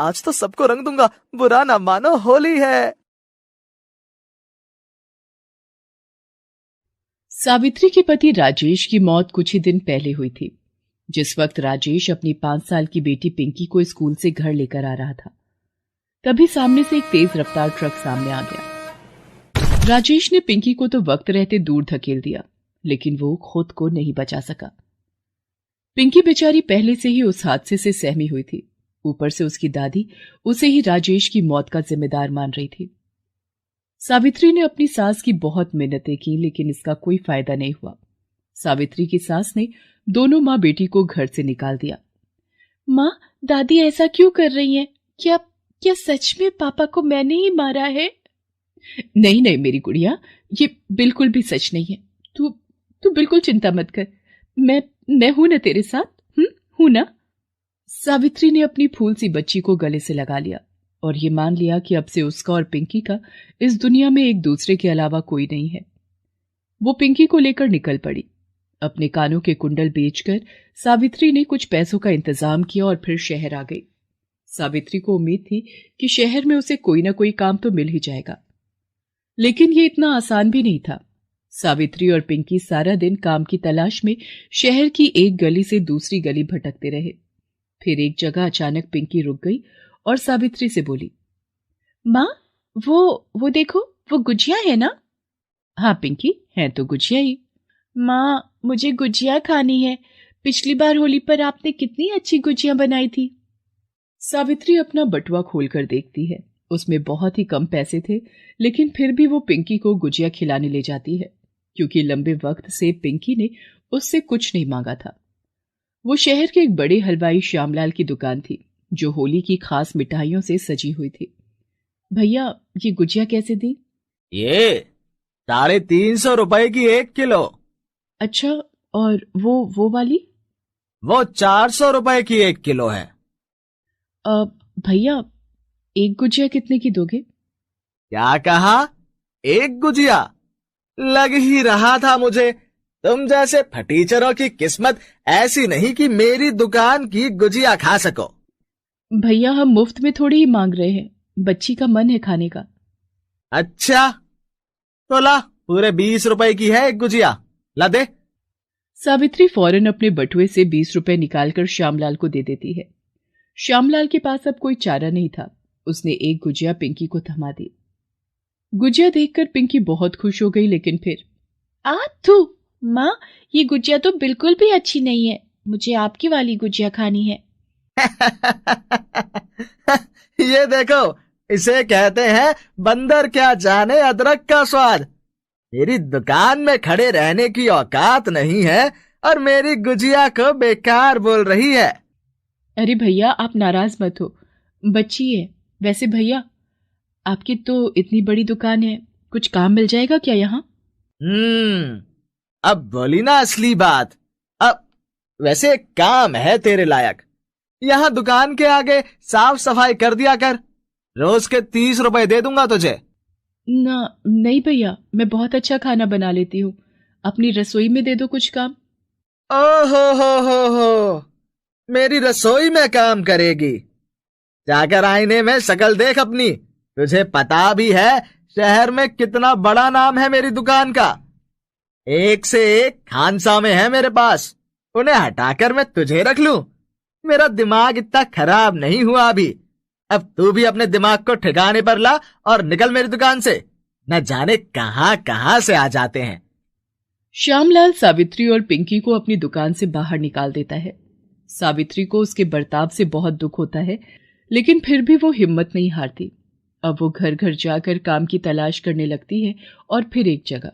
आज तो सबको रंग दूंगा, बुरा ना मानो, होली है। सावित्री के पति राजेश की मौत कुछ ही दिन पहले हुई थी। जिस वक्त राजेश अपनी 5 साल की बेटी पिंकी को स्कूल से घर लेकर आ रहा था, तभी सामने से एक तेज रफ्तार ट्रक सामने आ गया। राजेश ने पिंकी को तो वक्त रहते दूर धकेल दिया, लेकिन वो खुद को नहीं बचा सका। पिंकी बेचारी पहले से ही उस हादसे से सहमी हुई थी। ऊपर से उसकी दादी उसे ही राजेश की मौत का जिम्मेदार मान रही थी। सावित्री ने अपनी सास की बहुत मिन्नतें की, लेकिन इसका कोई फायदा नहीं हुआ। सावित्री की सास ने दोनों माँ बेटी को घर से निकाल दिया। माँ, दादी ऐसा क्यों कर रही हैं? क्या क्या सच में पापा को मैंने ही मारा है? नहीं नहीं मेरी गुड़िया, ये बिल्कुल भी सच नहीं है। तू तू बिल्कुल चिंता मत कर। मैं हूं ना तेरे साथ। हूं ना। सावित्री ने अपनी फूल सी बच्ची को गले से लगा लिया और ये मान लिया कि अब से उसका और पिंकी का इस दुनिया में एक दूसरे के अलावा कोई नहीं है। वो पिंकी को लेकर निकल पड़ी। अपने कानों के कुंडल बेचकर सावित्री ने कुछ पैसों का इंतजाम किया और फिर शहर आ गई। सावित्री को उम्मीद थी कि शहर में उसे कोई ना कोई काम तो मिल ही जाएगा, लेकिन ये इतना आसान भी नहीं था। सावित्री और पिंकी सारा दिन काम की तलाश में शहर की एक गली से दूसरी गली भटकते रहे। फिर एक जगह अचानक पिंकी रुक गई और सावित्री से बोली, माँ, वो देखो, वो गुजिया है ना? हाँ पिंकी, है तो गुजिया ही। माँ, मुझे गुजिया खानी है। पिछली बार होली पर आपने कितनी अच्छी गुजिया बनाई थी। सावित्री अपना बटुआ खोलकर देखती है। उसमें बहुत ही कम पैसे थे, लेकिन फिर भी वो पिंकी को गुजिया खिलाने ले जाती है, क्योंकि लंबे वक्त से पिंकी ने उससे कुछ नहीं मांगा था। वो शहर के एक बड़े हलवाई श्यामलाल की दुकान थी, जो होली की खास मिठाइयों से सजी हुई थी। भैया, ये गुजिया कैसे दी? ये 350 रुपए की 1 किलो। अच्छा, और वो वाली? वो 400 रुपए की 1 किलो है। भैया, एक गुजिया कितने की दोगे? क्या कहा? एक गुजिया? लग ही रहा था मुझे। तुम जैसे फटीचरों की किस्मत ऐसी नहीं कि मेरी दुकान की गुजिया खा सको। भैया, हम मुफ्त में थोड़ी ही मांग रहे हैं, बच्ची का मन है खाने का। अच्छा, तो ला, पूरे 20 रुपए की है एक गुजिया, ला दे। सावित्री फौरन अपने बटुए से 20 रुपए निकालकर श्यामलाल को दे देती है। श्यामलाल के पास अब कोई चारा नहीं था। उसने एक गुजिया पिंकी को थमा दी। गुजिया देखकर पिंकी बहुत खुश हो गई, लेकिन फिर, थू माँ, ये गुजिया तो बिल्कुल भी अच्छी नहीं है। मुझे आपकी वाली गुजिया खानी है। ये देखो, इसे कहते हैं बंदर क्या जाने अदरक का स्वाद। मेरी दुकान में खड़े रहने की औकात नहीं है और मेरी गुजिया को बेकार बोल रही है। अरे भैया, आप नाराज मत हो, बच्ची है। वैसे भैया, आपकी तो इतनी बड़ी दुकान है, कुछ काम मिल जाएगा क्या यहाँ? अब बोली ना असली बात। अब वैसे एक काम है तेरे लायक। यहाँ दुकान के आगे साफ सफाई कर दिया कर। रोज के 30 रुपए दे दूंगा तुझे। नहीं भैया, मैं बहुत अच्छा खाना बना लेती हूँ। अपनी रसोई में दे दो कुछ काम। ओहो हो, मेरी रसोई में काम करेगी? जाकर आईने में शक्ल देख अपनी। तुझे पता भी है शहर में कितना बड़ा नाम है मेरी दुकान का। एक से एक खानसामे हैं मेरे पास, उन्हें हटाकर मैं तुझे रख लूं? मेरा दिमाग इतना खराब नहीं हुआ अभी। अब तू भी अपने दिमाग को ठिकाने पर ला और निकल मेरी दुकान से। न जाने कहां कहां से आ जाते हैं। श्यामलाल सावित्री और पिंकी को अपनी दुकान से बाहर निकाल देता है। सावित्री को उसके बर्ताव से बहुत दुख होता है, लेकिन फिर भी वो हिम्मत नहीं हारती। अब वो घर घर जाकर काम की तलाश करने लगती है और फिर एक जगह।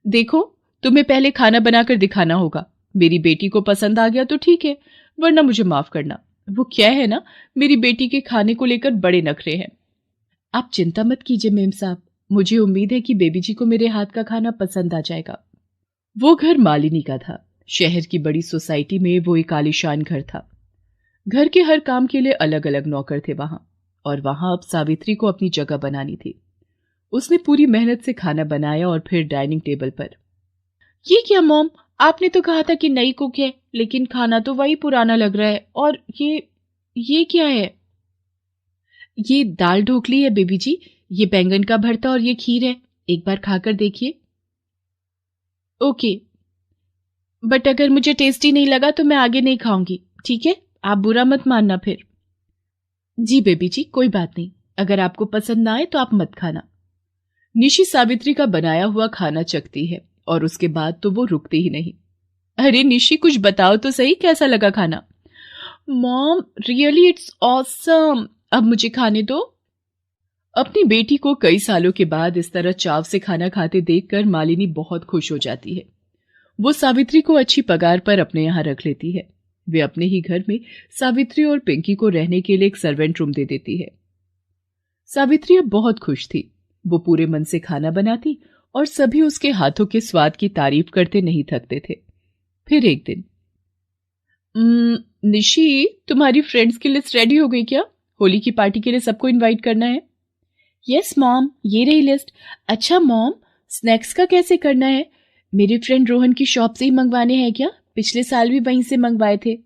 देखो, तुम्हें पहले खाना बनाकर दिखाना होगा। मेरी बेटी को पसंद आ गया तो ठीक है, वरना मुझे माफ करना। वो क्या है ना, मेरी बेटी के खाने को लेकर बड़े नखरे हैं। आप चिंता मत कीजिए मेम साहब, मुझे उम्मीद है कि बेबी जी को मेरे हाथ का खाना पसंद आ जाएगा। वो घर मालिनी का था। शहर की बड़ी सोसाइटी में वो एक आलीशान घर था। घर के हर काम के लिए अलग अलग नौकर थे वहां, और वहां अब सावित्री को अपनी जगह बनानी थी। उसने पूरी मेहनत से खाना बनाया और फिर डाइनिंग टेबल पर। ये क्या मॉम, आपने तो कहा था कि नई कुक है, लेकिन खाना तो वही पुराना लग रहा है। और ये क्या है? ये दाल ढोकली है बेबी जी, ये बैंगन का भरता और ये खीर है, एक बार खाकर देखिए। ओके, बट अगर मुझे टेस्टी नहीं लगा तो मैं आगे नहीं खाऊंगी, ठीक है? आप बुरा मत मानना फिर। जी बेबी जी, कोई बात नहीं, अगर आपको पसंद ना आए तो आप मत खाना। निशी सावित्री का बनाया हुआ खाना चखती है और उसके बाद तो वो रुकती ही नहीं। अरे निशी, कुछ बताओ तो सही, कैसा लगा खाना? मॉम रियली इट्स ऑसम, अब मुझे खाने दो। अपनी बेटी को कई सालों के बाद इस तरह चाव से खाना खाते देखकर मालिनी बहुत खुश हो जाती है। वो सावित्री को अच्छी पगार पर अपने यहाँ रख लेती है। वे अपने ही घर में सावित्री और पिंकी को रहने के लिए एक सर्वेंट रूम दे देती है। सावित्री अब बहुत खुश थी। वो पूरे मन से खाना बनाती और सभी उसके हाथों के स्वाद की तारीफ करते नहीं थकते थे। फिर एक दिन, निशी, तुम्हारी फ्रेंड्स की लिस्ट रेडी हो गई क्या? होली की पार्टी के लिए सबको इनवाइट करना है। यस मॉम, ये रही लिस्ट। अच्छा मॉम, स्नैक्स का कैसे करना है? मेरे फ्रेंड रोहन की शॉप से ही मंगवाने हैं क्या? पिछले साल भी वहीं से मंगवाए थे।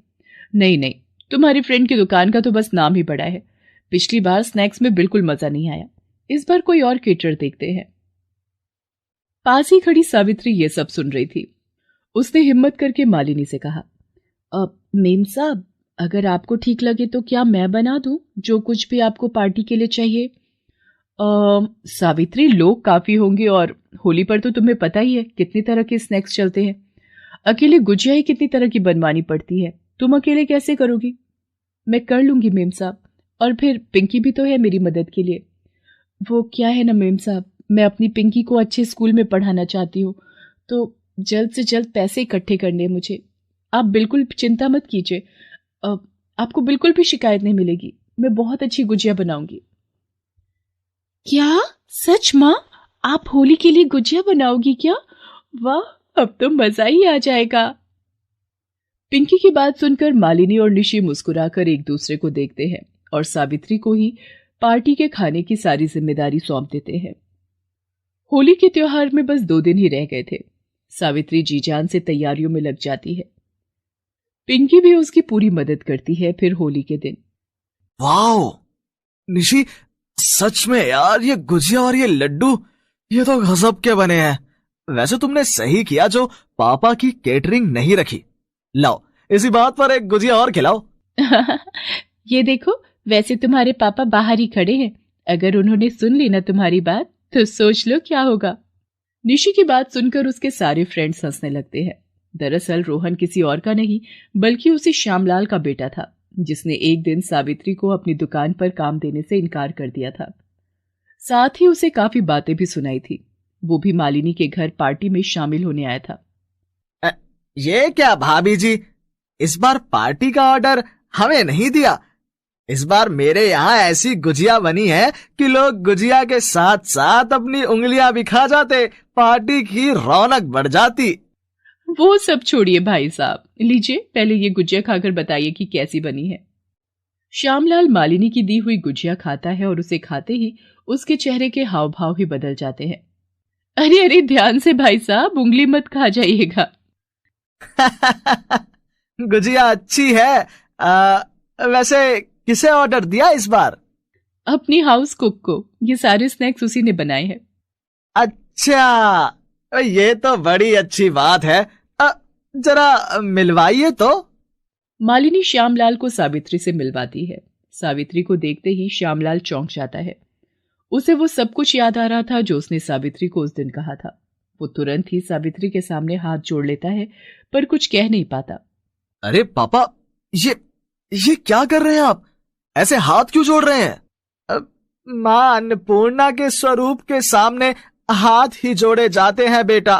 नहीं नहीं, तुम्हारी फ्रेंड की दुकान का तो बस नाम ही बड़ा है। पिछली बार स्नैक्स में बिल्कुल मजा नहीं आया, इस बार कोई और केटर देखते हैं। पास ही खड़ी सावित्री ये सब सुन रही थी। उसने हिम्मत करके मालिनी से कहा, अब मेम साहब, अगर आपको ठीक लगे तो क्या मैं बना दूं जो कुछ भी आपको पार्टी के लिए चाहिए? सावित्री, लोग काफी होंगे और होली पर तो तुम्हें पता ही है कितनी तरह के स्नैक्स चलते हैं। अकेले गुजिया ही कितनी तरह की बनवानी पड़ती है, तुम अकेले कैसे करोगी? मैं कर लूंगी मेम साहब, और फिर पिंकी भी तो है मेरी मदद के लिए। वो क्या है ना मेम साहब, मैं अपनी पिंकी को अच्छे स्कूल में पढ़ाना चाहती हूँ, तो जल्द से जल्द पैसे इकट्ठे करने हैं मुझे। आप बिल्कुल चिंता मत कीजिए, आपको बिल्कुल भी शिकायत नहीं मिलेगी। मैं बहुत अच्छी गुजिया बनाऊंगी। क्या? सच माँ? आप होली के लिए गुजिया बनाओगी क्या? वाह, अब तो मजा ही आ जाएगा। पिंकी की बात सुनकर मालिनी और निशी मुस्कुराकर एक दूसरे को देखते हैं और सावित्री को ही पार्टी के खाने की सारी जिम्मेदारी सौंप देते हैं। होली के त्योहार में बस 2 दिन ही रह गए थे। सावित्री जी जान से तैयारियों में लग जाती है। पिंकी भी उसकी पूरी मदद करती है। फिर होली के दिन, वाओ निशी, सच में यार, ये गुजिया और ये लड्डू, ये तो गजब के बने हैं। वैसे तुमने सही किया जो पापा की केटरिंग नहीं रखी। लाओ, इसी बात पर एक गुजिया और खिलाओ। ये देखो, वैसे तुम्हारे पापा बाहर ही खड़े हैं, अगर उन्होंने सुन ली ना तुम्हारी बात तो सोच लो क्या होगा। निशी की बात सुनकर उसके सारे फ्रेंड्स हंसने लगते हैं। दरअसल रोहन किसी और का नहीं बल्कि उसी श्यामलाल का बेटा था, जिसने एक दिन सावित्री को अपनी दुकान पर काम देने से इनकार कर दिया था। साथ ही उसे काफी बातें भी सुनाई थी। वो भी मालिनी के घर पार्टी में शामिल होने आया था। ये क्या भाभी जी, इस बार पार्टी का ऑर्डर हमें नहीं दिया। इस बार मेरे यहाँ ऐसी गुजिया बनी है कि लोग गुजिया के साथ साथ अपनी उंगलियां भी खा जाते, पार्टी की रौनक बढ़ जाती। वो सब छोड़िए भाई साहब, लीजिए पहले ये गुजिया खाकर बताइए कि कैसी बनी है। श्यामलाल मालिनी की दी हुई गुजिया खाता है और उसे खाते ही उसके चेहरे के हाव भाव ही बदल जाते हैं। अरे अरे, ध्यान से भाई साहब, उंगली मत खा जाइएगा। गुजिया अच्छी है। वैसे किसे ऑर्डर दिया इस बार? अपनी हाउस कुक को, ये सारे स्नैक्स उसी ने बनाए हैं। अच्छा, ये तो बड़ी अच्छी बात है। जरा मिलवाइए तो। मालिनी श्यामलाल को सावित्री से मिलवाती है। सावित्री को देखते ही श्यामलाल चौंक जाता है। उसे वो सब कुछ याद आ रहा था जो उसने सावित्री को उस दिन कहा था। वो तुरंत ही सावित्री के सामने हाथ जोड़ लेता है, पर कुछ कह नहीं पाता। अरे पापा, ये क्या कर रहे हैं आप? ऐसे हाथ क्यों जोड़ रहे हैं? मां अन्नपूर्णा के स्वरूप के सामने हाथ ही जोड़े जाते हैं बेटा,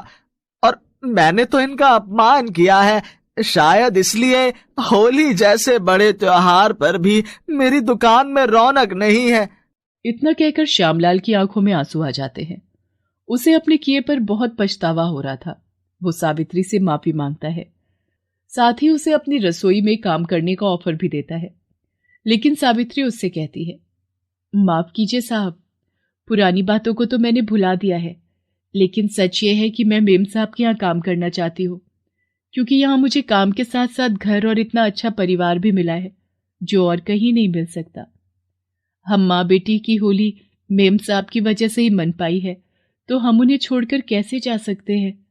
और मैंने तो इनका अपमान किया है। शायद इसलिए होली जैसे बड़े त्योहार पर भी मेरी दुकान में रौनक नहीं है। इतना कहकर श्यामलाल की आंखों में आंसू आ जाते हैं। उसे अपने किए पर बहुत पछतावा हो रहा था। वो सावित्री से माफी मांगता है, साथ ही उसे अपनी रसोई में काम करने का ऑफर भी देता है। लेकिन सावित्री उससे कहती है, माफ कीजिए साहब, पुरानी बातों को तो मैंने भुला दिया है, लेकिन सच ये है कि मैं मेम साहब के यहाँ काम करना चाहती हूँ, क्योंकि यहाँ मुझे काम के साथ साथ घर और इतना अच्छा परिवार भी मिला है जो और कहीं नहीं मिल सकता। हम माँ बेटी की होली मेम साहब की वजह से ही मन पाई है, तो हम उन्हें छोड़कर कैसे जा सकते हैं।